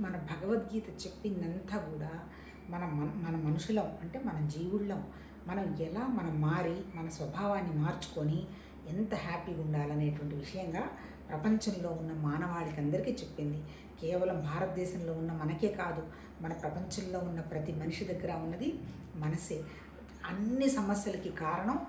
మన భగవద్గీత చెప్పిందంతా కూడా మన మనుషులం అంటే మన జీవుళ్ళం. మనం మారి మన స్వభావాన్ని మార్చుకొని ఎంత హ్యాపీగా ఉండాలనేటువంటి విషయంగా ప్రపంచంలో ఉన్న మానవాళికి అందరికీ చెప్పింది. కేవలం భారతదేశంలో ఉన్న మనకే కాదు, మన ప్రపంచంలో ఉన్న ప్రతి మనిషి దగ్గర ఉన్నది మనసే. అన్ని సమస్యలకి కారణం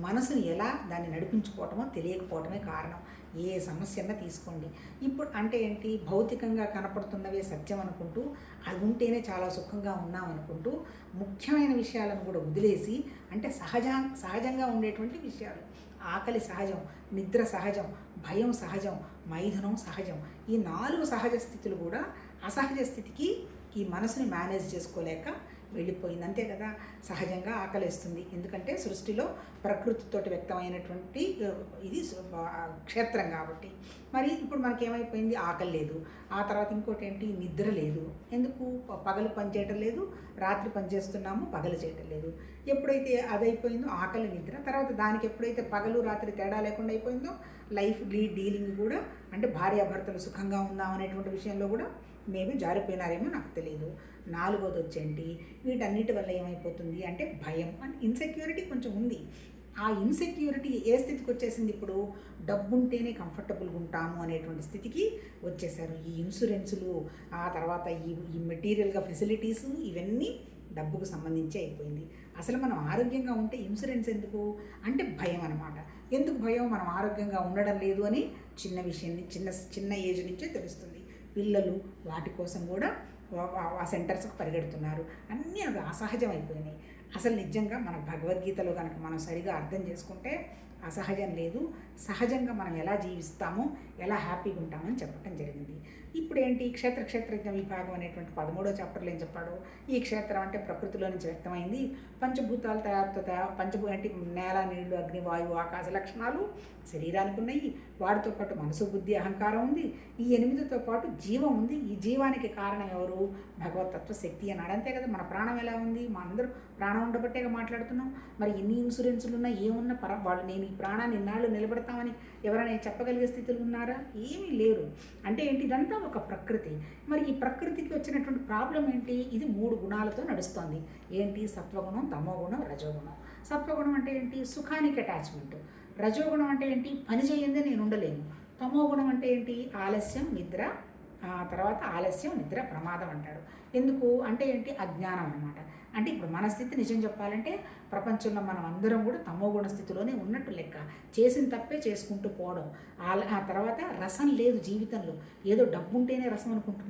మనసుని ఎలా దాన్ని నడిపించుకోవటమో తెలియకపోవటమే కారణం. ఏ సమస్య అన్నా తీసుకోండి. ఇప్పుడు అంటే ఏంటి, భౌతికంగా కనపడుతున్నవే సత్యం అనుకుంటూ అవి ఉంటేనే చాలా సుఖంగా ఉన్నాం అనుకుంటూ ముఖ్యమైన విషయాలను కూడా వదిలేసి, అంటే సహజంగా ఉండేటువంటి విషయాలు, ఆకలి సహజం, నిద్ర సహజం, భయం సహజం, మైథునం సహజం, ఈ 4 సహజ స్థితులు కూడా అసహజ స్థితికి ఈ మనసుని మేనేజ్ చేసుకోలేక వెళ్ళిపోయింది. అంతే కదా, సహజంగా ఆకలిస్తుంది, ఎందుకంటే సృష్టిలో ప్రకృతితోటి వ్యక్తమైనటువంటి ఇది క్షేత్రం కాబట్టి. మరి ఇప్పుడు మనకేమైపోయింది, ఆకలి లేదు. ఆ తర్వాత ఇంకోటి ఏంటి, నిద్ర లేదు. ఎందుకు, పగలు పనిచేయటం లేదు, రాత్రి పనిచేస్తున్నాము, పగలు చేయటం లేదు. ఎప్పుడైతే అదైపోయిందో ఆకలి నిద్ర, తర్వాత దానికి ఎప్పుడైతే పగలు రాత్రి తేడా లేకుండా అయిపోయిందో లైఫ్ డీలింగ్ కూడా, అంటే భార్యాభర్తలు సుఖంగా ఉందాం అనేటువంటి విషయంలో కూడా మేబీ జారిపోయినారేమో నాకు తెలియదు. 4వది వచ్చేంటి, వీటన్నిటి వల్ల ఏమైపోతుంది అంటే భయం అండ్ ఇన్సెక్యూరిటీ కొంచెం ఉంది. ఆ ఇన్సెక్యూరిటీ ఏ స్థితికి వచ్చేసింది, ఇప్పుడు డబ్బుంటేనే కంఫర్టబుల్గా ఉంటాము అనేటువంటి స్థితికి వచ్చేసారు. ఈ ఇన్సూరెన్సులు, ఆ తర్వాత ఈ మెటీరియల్గా ఫెసిలిటీస్, ఇవన్నీ డబ్బుకు సంబంధించి అయిపోయింది. అసలు మనం ఆరోగ్యంగా ఉంటే ఇన్సూరెన్స్ ఎందుకు అంటే భయం అనమాట. ఎందుకు భయం, మనం ఆరోగ్యంగా ఉండడం లేదు అని చిన్న విషయాన్ని చిన్న ఏజ్ నుంచే తెలుస్తుంది. పిల్లలు వాటి కోసం కూడా ఆ సెంటర్స్కి పరిగెడుతున్నారు. అన్నీ అవి అసహజం అయిపోయినాయి. అసలు నిజంగా మన భగవద్గీతలో కనుక మనం సరిగా అర్థం చేసుకుంటే అసహజం లేదు, సహజంగా మనం ఎలా జీవిస్తామో, ఎలా హ్యాపీగా ఉంటామని చెప్పడం జరిగింది. ఇప్పుడు ఏంటి, క్షేత్రజ్ఞ విభాగం అనేటువంటి 13వ చాప్టర్లో ఏం చెప్పాడు, ఈ క్షేత్రం అంటే ప్రకృతిలో నుంచి వ్యక్తమైంది, పంచభూతాలు అంటే నేల, నీళ్లు, అగ్ని, వాయువు, ఆకాశ లక్షణాలు శరీరానికి ఉన్నాయి. వాటితో పాటు మనసు, బుద్ధి, అహంకారం ఉంది. ఈ 8తో పాటు జీవం ఉంది. ఈ జీవానికి కారణం ఎవరు, భగవతత్వ శక్తి అన్నాడు. అంతే కదా, మన ప్రాణం ఎలా ఉంది, మన అందరూ ప్రాణం ఉండబట్టేగా మాట్లాడుతున్నాం. మరి ఎన్ని ఇన్సూరెన్సులు ఉన్నా ఏమున్నా వాళ్ళు నేను ఈ ప్రాణాన్ని ఇన్నాళ్ళు నిలబెడతామని ఎవరైనా చెప్పగలిగే స్థితులు ఉన్నారా, ఏమీ లేరు. అంటే ఏంటి, ఇదంతా ఒక ప్రకృతి. మరి ఈ ప్రకృతికి వచ్చినటువంటి ప్రాబ్లం ఏంటి, ఇది 3 గుణాలతో నడుస్తుంది. ఏంటి, సత్వగుణం, తమోగుణం, రజోగుణం. సత్వగుణం అంటే ఏంటి, సుఖానికి అటాచ్మెంట్. రజోగుణం అంటే ఏంటి, పని చేయందే నేను ఉండలేను. తమోగుణం అంటే ఏంటి, ఆలస్యం, నిద్ర, తర్వాత ఆలస్యం, నిద్ర, ప్రమాదం అంటాడు. ఎందుకు అంటే ఏంటి, అజ్ఞానం అనమాట. అంటే ఇప్పుడు మన స్థితి నిజం చెప్పాలంటే ప్రపంచంలో మనం అందరం కూడా తమోగుణ స్థితిలోనే ఉన్నట్టు లెక్క. చేసిన తప్పే చేసుకుంటూ పోవడం. ఆ తర్వాత రసం లేదు జీవితంలో. ఏదో డబ్బు ఉంటేనే రసం అనుకుంటున్నాం.